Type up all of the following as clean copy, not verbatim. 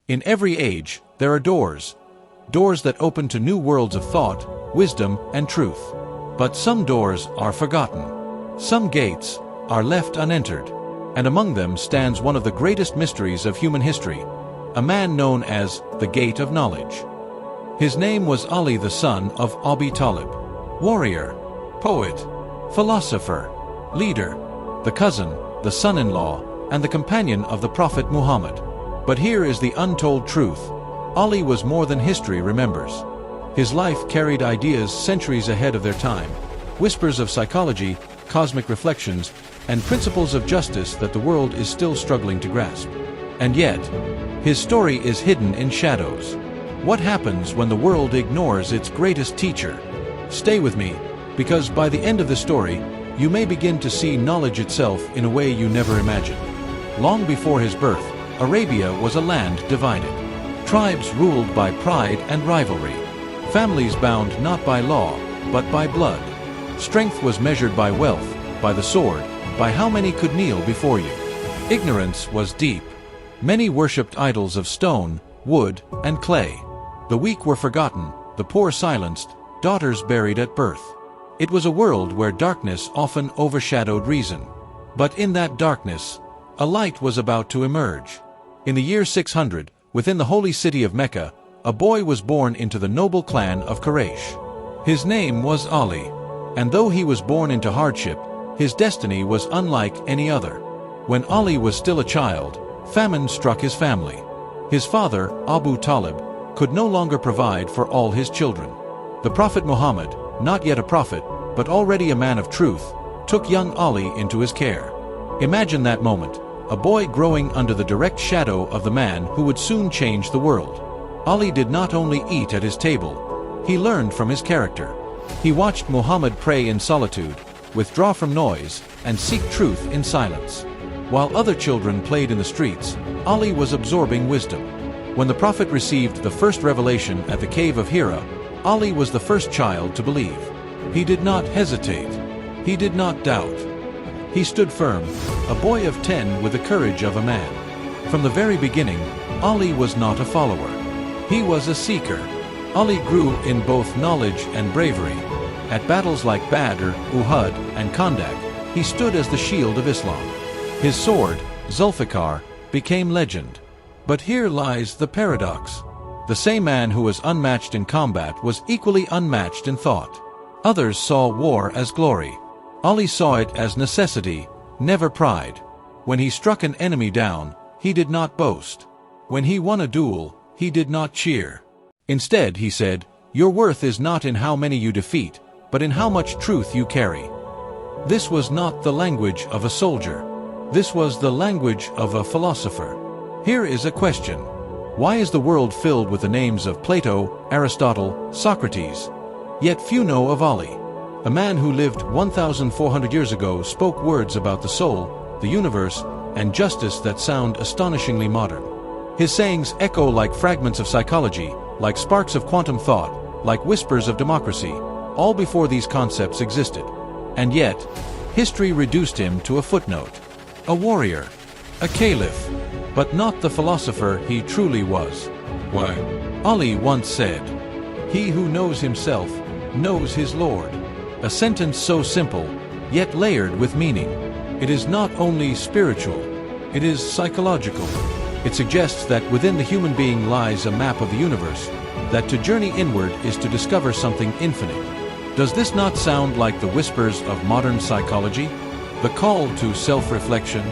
In every age, there are doors. Doors that open to new worlds of thought, wisdom, and truth. But some doors are forgotten. Some gates are left unentered. And among them stands one of the greatest mysteries of human history, a man known as the Gate of Knowledge. His name was Ali, the son of Abi Talib, warrior, poet, philosopher, leader, the cousin, the son-in-law, and the companion of the Prophet Muhammad. But here is the untold truth. Ali was more than history remembers. His life carried ideas centuries ahead of their time, whispers of psychology, cosmic reflections, and principles of justice that the world is still struggling to grasp. And yet, his story is hidden in shadows. What happens when the world ignores its greatest teacher? Stay with me, because by the end of the story, you may begin to see knowledge itself in a way you never imagined. Long before his birth, Arabia was a land divided. Tribes ruled by pride and rivalry. Families bound not by law, but by blood. Strength was measured by wealth, by the sword, by how many could kneel before you. Ignorance was deep. Many worshipped idols of stone, wood, and clay. The weak were forgotten, the poor silenced, daughters buried at birth. It was a world where darkness often overshadowed reason. But in that darkness, a light was about to emerge. In the year 600, within the holy city of Mecca, a boy was born into the noble clan of Quraysh. His name was Ali, and though he was born into hardship, his destiny was unlike any other. When Ali was still a child, famine struck his family. His father, Abu Talib, could no longer provide for all his children. The Prophet Muhammad, not yet a prophet, but already a man of truth, took young Ali into his care. Imagine that moment, a boy growing under the direct shadow of the man who would soon change the world. Ali did not only eat at his table, he learned from his character. He watched Muhammad pray in solitude, withdraw from noise, and seek truth in silence. While other children played in the streets, Ali was absorbing wisdom. When the Prophet received the first revelation at the cave of Hira, Ali was the first child to believe. He did not hesitate. He did not doubt. He stood firm, a boy of 10 with the courage of a man. From the very beginning, Ali was not a follower. He was a seeker. Ali grew in both knowledge and bravery. At battles like Badr, Uhud, and Khandak, he stood as the shield of Islam. His sword, Zulfiqar, became legend. But here lies the paradox. The same man who was unmatched in combat was equally unmatched in thought. Others saw war as glory. Ali saw it as necessity, never pride. When he struck an enemy down, he did not boast. When he won a duel, he did not cheer. Instead, he said, "Your worth is not in how many you defeat, but in how much truth you carry." This was not the language of a soldier. This was the language of a philosopher. Here is a question. Why is the world filled with the names of Plato, Aristotle, Socrates? Yet few know of Ali. A man who lived 1,400 years ago spoke words about the soul, the universe, and justice that sound astonishingly modern. His sayings echo like fragments of psychology, like sparks of quantum thought, like whispers of democracy, all before these concepts existed. And yet, history reduced him to a footnote. A warrior, a caliph, but not the philosopher he truly was. Why? Ali once said, "He who knows himself, knows his Lord." A sentence so simple, yet layered with meaning. It is not only spiritual, it is psychological. It suggests that within the human being lies a map of the universe, that to journey inward is to discover something infinite. Does this not sound like the whispers of modern psychology? The call to self-reflection,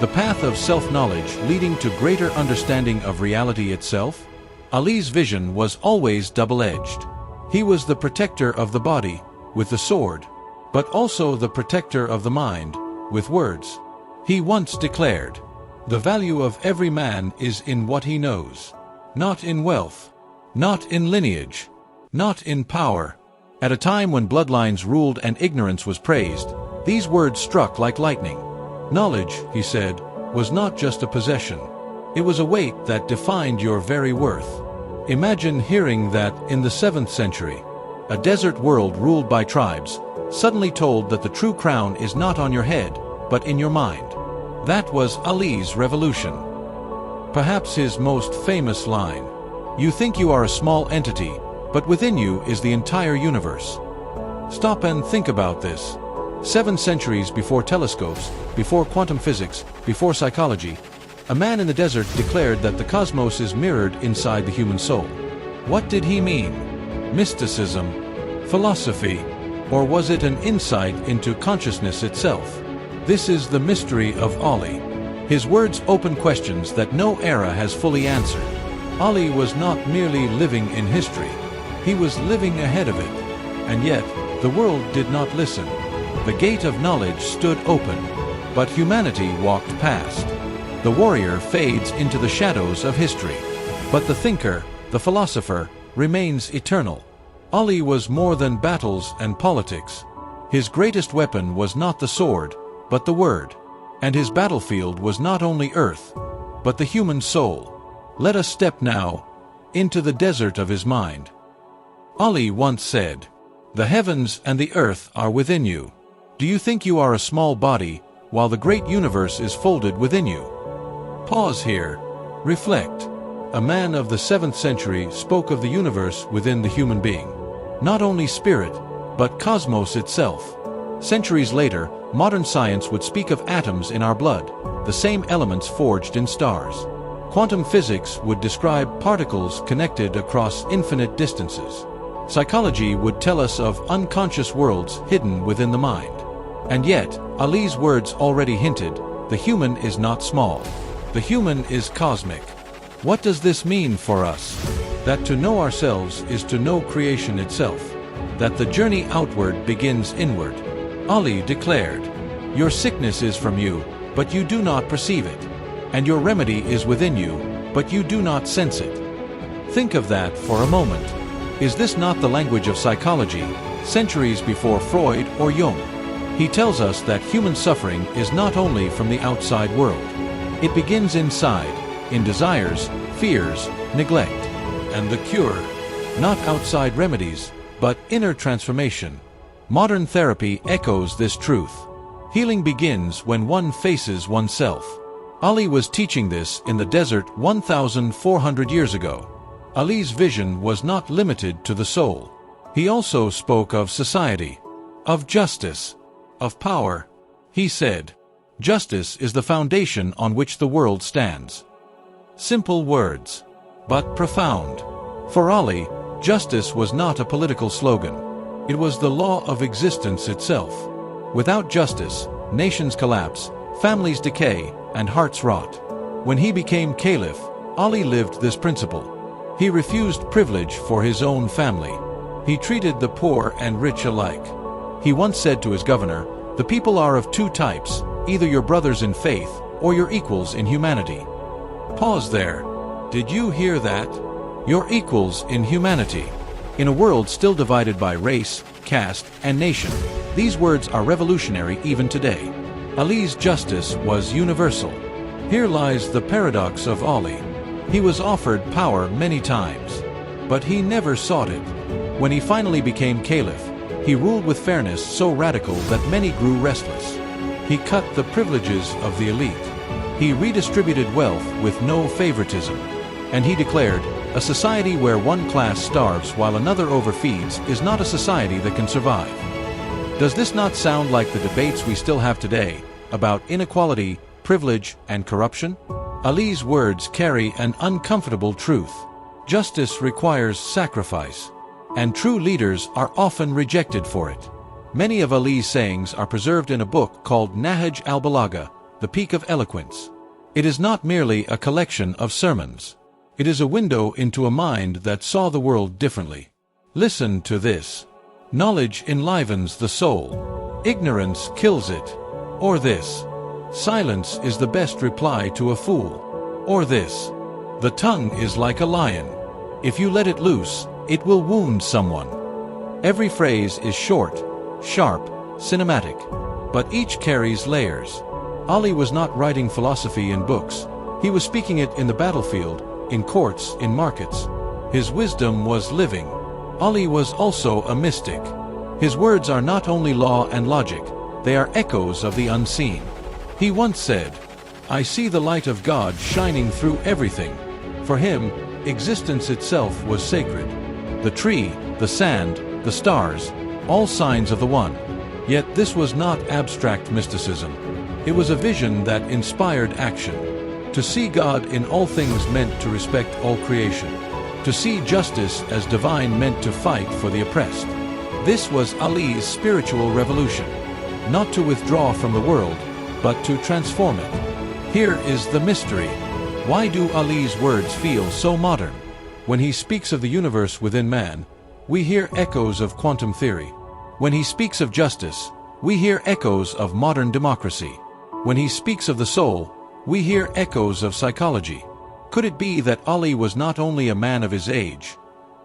the path of self-knowledge leading to greater understanding of reality itself? Ali's vision was always double-edged. He was the protector of the body, with the sword, but also the protector of the mind, with words. He once declared, "The value of every man is in what he knows, not in wealth, not in lineage, not in power." At a time when bloodlines ruled and ignorance was praised, these words struck like lightning. Knowledge, he said, was not just a possession. It was a weight that defined your very worth. Imagine hearing that in the 7th century, a desert world ruled by tribes, suddenly told that the true crown is not on your head, but in your mind. That was Ali's revolution. Perhaps his most famous line, "You think you are a small entity, but within you is the entire universe." Stop and think about this. 7 centuries before telescopes, before quantum physics, before psychology, a man in the desert declared that the cosmos is mirrored inside the human soul. What did he mean? Mysticism? Philosophy? Or was it an insight into consciousness itself? This is the mystery of Ali. His words open questions that no era has fully answered. Ali was not merely living in history. He was living ahead of it. And yet, the world did not listen. The gate of knowledge stood open, but humanity walked past. The warrior fades into the shadows of history, but the thinker, the philosopher, remains eternal. Ali was more than battles and politics. His greatest weapon was not the sword, but the word. And his battlefield was not only earth, but the human soul. Let us step now into the desert of his mind. Ali once said, "The heavens and the earth are within you. Do you think you are a small body, while the great universe is folded within you?" Pause here. Reflect. A man of the 7th century spoke of the universe within the human being. Not only spirit, but cosmos itself. Centuries later, modern science would speak of atoms in our blood, the same elements forged in stars. Quantum physics would describe particles connected across infinite distances. Psychology would tell us of unconscious worlds hidden within the mind. And yet, Ali's words already hinted, the human is not small. The human is cosmic. What does this mean for us? That to know ourselves is to know creation itself. That the journey outward begins inward. Ali declared, "Your sickness is from you, but you do not perceive it. And your remedy is within you, but you do not sense it." Think of that for a moment. Is this not the language of psychology, centuries before Freud or Jung? He tells us that human suffering is not only from the outside world. It begins inside, in desires, fears, neglect. And the cure? Not outside remedies, but inner transformation. Modern therapy echoes this truth. Healing begins when one faces oneself. Ali was teaching this in the desert 1,400 years ago. Ali's vision was not limited to the soul. He also spoke of society, of justice, of power. He said, "Justice is the foundation on which the world stands." Simple words, but profound. For Ali, justice was not a political slogan. It was the law of existence itself. Without justice, nations collapse, families decay, and hearts rot. When he became caliph, Ali lived this principle. He refused privilege for his own family. He treated the poor and rich alike. He once said to his governor, "The people are of 2 types, either your brothers in faith or your equals in humanity." Pause there. Did you hear that? Your equals in humanity. In a world still divided by race, caste, and nation, these words are revolutionary even today. Ali's justice was universal. Here lies the paradox of Ali. He was offered power many times, but he never sought it. When he finally became caliph, he ruled with fairness so radical that many grew restless. He cut the privileges of the elite. He redistributed wealth with no favoritism. And he declared, "A society where one class starves while another overfeeds is not a society that can survive." Does this not sound like the debates we still have today about inequality, privilege, and corruption? Ali's words carry an uncomfortable truth. Justice requires sacrifice, and true leaders are often rejected for it. Many of Ali's sayings are preserved in a book called Nahj al-Balagha, the Peak of Eloquence. It is not merely a collection of sermons. It is a window into a mind that saw the world differently. Listen to this. Knowledge enlivens the soul. Ignorance kills it. Or this. Silence is the best reply to a fool. Or this. The tongue is like a lion. If you let it loose, it will wound someone. Every phrase is short, sharp, cinematic, but each carries layers. Ali was not writing philosophy in books. He was speaking it in the battlefield, in courts, in markets. His wisdom was living. Ali was also a mystic. His words are not only law and logic, they are echoes of the unseen. He once said, I see the light of God shining through everything. For him, existence itself was sacred. The tree, the sand, the stars, all signs of the One. Yet this was not abstract mysticism. It was a vision that inspired action. To see God in all things meant to respect all creation. To see justice as divine meant to fight for the oppressed. This was Ali's spiritual revolution. Not to withdraw from the world, but to transform it. Here is the mystery. Why do Ali's words feel so modern? When he speaks of the universe within man, we hear echoes of quantum theory. When he speaks of justice, we hear echoes of modern democracy. When he speaks of the soul, we hear echoes of psychology. Could it be that Ali was not only a man of his age,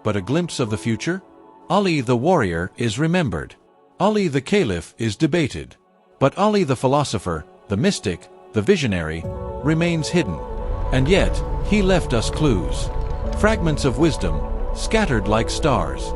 but a glimpse of the future? Ali the warrior is remembered. Ali the caliph is debated. But Ali the philosopher, the mystic, the visionary, remains hidden. And yet, he left us clues. Fragments of wisdom, scattered like stars.